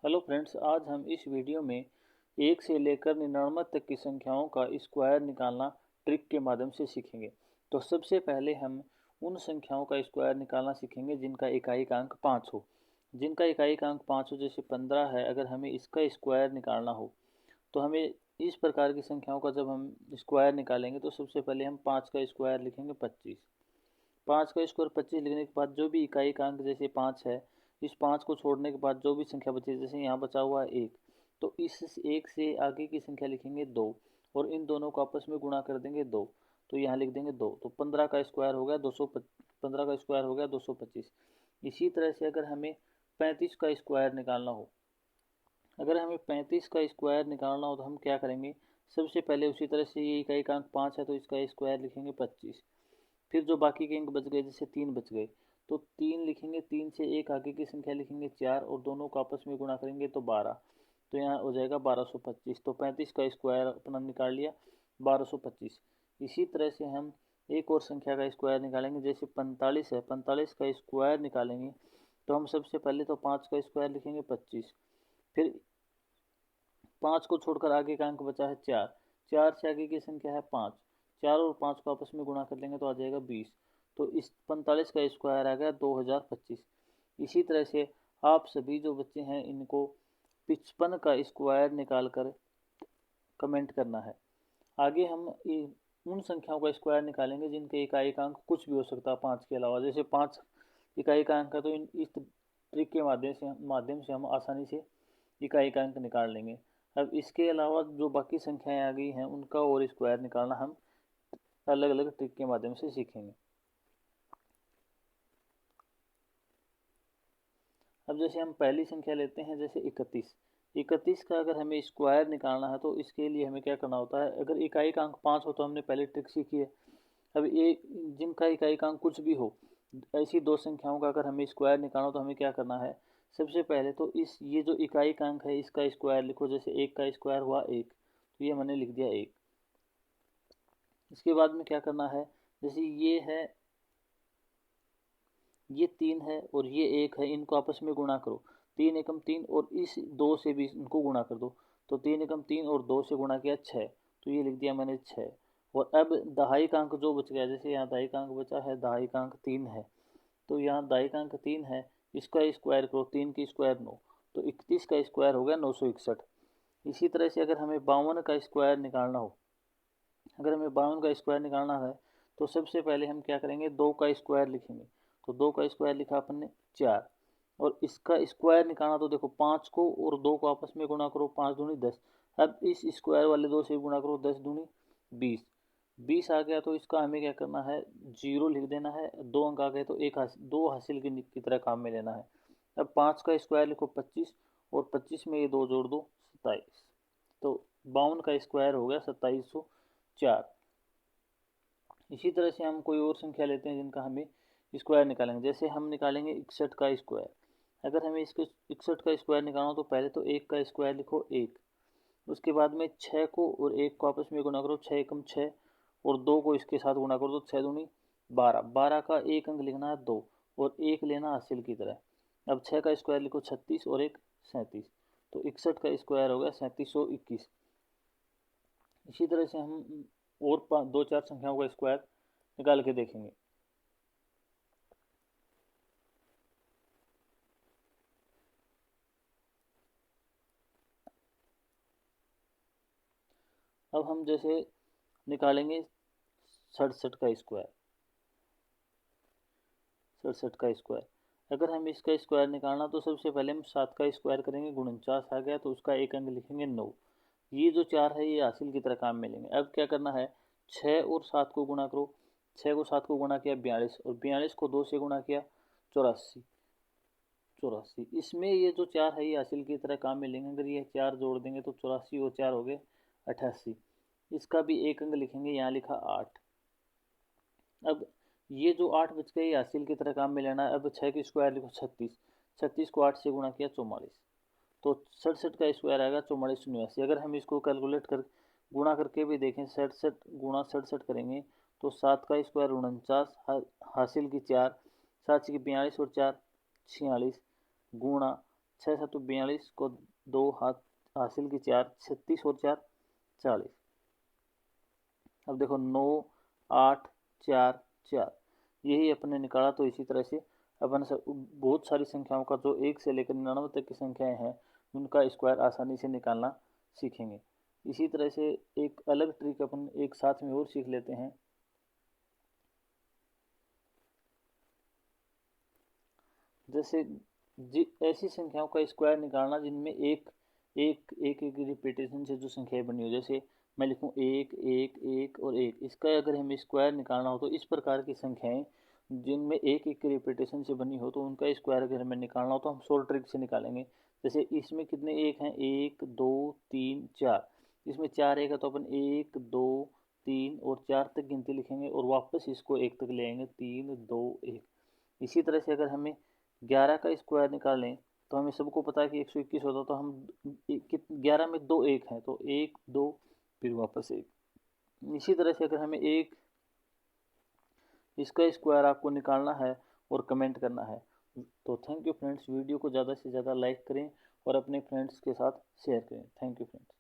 Hello friends, आज हम इस वीडियो में 1 से लेकर 99 तक की संख्याओं का स्क्वायर निकालना ट्रिक के माध्यम से सीखेंगे। तो सबसे पहले हम उन संख्याओं का स्क्वायर निकालना सीखेंगे जिनका इकाई का अंक 5 हो। जिनका इकाई का अंक 5 हो, जैसे 15 है, अगर हमें इसका स्क्वायर निकालना हो तो हमें इस प्रकार की संख्याओं का जब हम स्क्वायर निकालेंगे तो सबसे पहले हम 5 का स्क्वायर लिखेंगे 25। 5 का स्क्वायर 25 लिखने के बाद जो भी इकाई का अंक जैसे 5 है, इस 5 को छोड़ने के बाद जो भी संख्या बची है, जैसे यहाँ बचा हुआ है 1, तो इस 1 से आगे की संख्या लिखेंगे 2 और इन दोनों को आपस में गुणा कर देंगे 2, तो यहाँ लिख देंगे 2। तो 15 का स्क्वायर हो गया 15 का स्क्वायर हो गया 225। इसी तरह से अगर हमें 35 का स्क्वायर निकालना हो, अगर हमें 35 का स्क्वायर निकालना हो तो हम क्या करेंगे, सबसे पहले उसी तरह से ये इकाई का अंक 5 है तो इसका स्क्वायर लिखेंगे 25। फिर जो बाकी के अंक बच गए, जैसे 3 बच गए, तो 3 लिखेंगे, 3 से एक आगे की संख्या लिखेंगे 4 और दोनों को आपस में गुणा करेंगे तो 12, तो यहाँ हो जाएगा 1225। तो 35 का स्क्वायर अपना निकाल लिया 1225। इसी तरह से हम एक और संख्या का स्क्वायर निकालेंगे, जैसे 45 है, 45 का स्क्वायर निकालेंगे तो हम सबसे पहले तो 5 का स्क्वायर लिखेंगे 25। फिर 5 को छोड़कर आगे का अंक बचा है 4, 4 से आगे की संख्या है 5, 4 और 5 को आपस में गुणा कर लेंगे तो आ जाएगा 20। तो इस 45 का स्क्वायर आ गया 2025। इसी तरह से आप सभी जो बच्चे हैं इनको 55 का स्क्वायर निकाल कर कमेंट करना है। आगे हम उन संख्याओं का स्क्वायर निकालेंगे जिनके इकाई का अंक कुछ भी हो सकता है 5 के अलावा। जैसे 5 इकाई का अंक है तो इस ट्रिक के माध्यम से हम आसानी से इकाई का अंक निकाल लेंगे। अब इसके अलावा जो बाकी संख्याएं आ गई हैं उनका और स्क्वायर निकालना हम अलग अलग ट्रिक के माध्यम से सीखेंगे। अब जैसे हम पहली संख्या लेते हैं, जैसे 31। 31 का अगर हमें स्क्वायर निकालना है तो इसके लिए हमें क्या करना होता है, अगर इकाई का अंक 5 हो तो हमने पहले ट्रिक सीखी है। अब ये जिनका इकाई का अंक कुछ भी हो, ऐसी दो संख्याओं का अगर हमें स्क्वायर निकालना हो तो हमें क्या करना है, सबसे पहले तो ये जो इकाई का अंक है इसका स्क्वायर लिखो। जैसे 1 का स्क्वायर हुआ 1, तो ये मैंने लिख दिया 1। इसके बाद में क्या करना है, जैसे ये 3 है और ये 1 है, इनको आपस में गुणा करो। 3 एकम 3 और इस 2 से भी इनको गुणा कर दो, तो 3 एकम 3 और 2 से गुणा किया 6, तो ये लिख दिया मैंने 6। और अब दहाई का अंक जो बच गया, जैसे यहाँ दहाई का अंक बचा है, दहाई का अंक 3 है, तो यहाँ दहाई का अंक 3 है, इसका स्क्वायर करो, 3 की स्क्वायर 9, तो 31 का स्क्वायर हो गया 961। इसी तरह से अगर हमें 52 का स्क्वायर निकालना हो, अगर हमें 52 का स्क्वायर निकालना है तो सबसे पहले हम क्या करेंगे, 2 का स्क्वायर लिखेंगे। तो 2 का स्क्वायर लिखा अपन ने 4, और इसका स्क्वायर निकालना तो देखो 5 को और 2 को आपस में गुणा करो, 5 दूनी 10। अब इस स्क्वायर वाले 2 से गुणा करो, 10 दूनी 20। 20 आ गया तो इसका हमें क्या करना है, 0 लिख देना है। 2 अंक आ गए तो 2 हासिल की तरह काम में लेना है। अब 5 का स्क्वायर लिखो 25, और 25 में ये 2 जोड़ दो 27। तो 52 का स्क्वायर हो गया 2704। इसी तरह से हम कोई और संख्या लेते हैं जिनका हमें स्क्वायर निकालेंगे। जैसे हम निकालेंगे 61 का स्क्वायर। अगर हमें इसके 61 का स्क्वायर निकालना हो तो पहले तो 1 का स्क्वायर लिखो 1, उसके बाद में 6 को और 1 को आपस में गुणा करो, 6 एकम 6 और 2 को इसके साथ गुणा करो, तो 6 दूनी 12। 12 का एक अंक लिखना है 2 और 1 लेना हासिल की तरह। अब 6 का स्क्वायर लिखो 36 और 1 37, तो 61 का स्क्वायर हो गया 3721। इसी तरह से हम और 2-4 संख्याओं का स्क्वायर निकाल के देखेंगे। अब हम जैसे निकालेंगे 67 का स्क्वायर। 67 का स्क्वायर अगर हम इसका स्क्वायर निकालना तो सबसे पहले हम 7 का स्क्वायर करेंगे, 49 आ गया तो उसका एक अंक लिखेंगे 9। ये जो 4 है ये हासिल की तरह काम में लेंगे। अब क्या करना है, 6 और 7 को गुणा करो, 6 को 7 को गुणा किया 42, और 42 को 2 से गुणा किया 84। इसमें ये जो 4 है ये हासिल की तरह काम में लेंगे। अगर ये 4 जोड़ देंगे तो 84 और 4 हो गए 88। इसका भी एक अंक लिखेंगे, यहाँ लिखा 8। अब ये जो 8 बच गए ये हासिल की तरह काम में लेना है। अब 6 की स्क्वायर लिखो 36, 36 को 8 से गुणा किया 44, तो 67 का स्क्वायर आएगा 4489। अगर हम इसको कैलकुलेट कर गुणा करके भी देखें, 67 गुणा 67 करेंगे तो 7 का स्क्वायर 49, हासिल की 4, 7 की 42 और 4 46, गुणा 6 7 42 को 2 हाथ हासिल की 4 36 और 4 40। अब देखो 9 8 4 4 यही अपने निकाला। तो इसी तरह से अपन बहुत सारी संख्याओं का जो 1 से लेकर 99 तक की संख्याएं हैं उनका स्क्वायर आसानी से निकालना सीखेंगे। इसी तरह से एक अलग ट्रिक अपन एक साथ में और सीख लेते हैं। जैसे ऐसी संख्याओं का स्क्वायर निकालना जिनमें एक एक एक एक रिपीटेशन से जो संख्याएं बनी हो। जैसे मैं लिखूं 1 1 1 और 1, इसका अगर हमें स्क्वायर निकालना हो तो इस प्रकार की संख्याएं जिनमें एक एक रिपीटेशन से बनी हो तो उनका स्क्वायर अगर हमें निकालना हो तो हम शॉर्ट ट्रिक से निकालेंगे। जैसे इसमें कितने एक हैं, 1 2 3 4, इसमें 4 एक है तो अपन 1 2 3 और 4 तक गिनती लिखेंगे और वापस इसको 1 तक ले आएंगे, 3 2 1। इसी तरह से अगर हमें 11 का स्क्वायर निकालें तो हमें सबको पता है कि 121 होता, तो हम 11 में 2 1 हैं तो 1 2 फिर वापस 1। इसी तरह से अगर हमें एक इसका स्क्वायर आपको निकालना है और कमेंट करना है। तो थैंक यू फ्रेंड्स, वीडियो को ज़्यादा से ज़्यादा लाइक करें और अपने फ्रेंड्स के साथ शेयर करें। Thank you friends.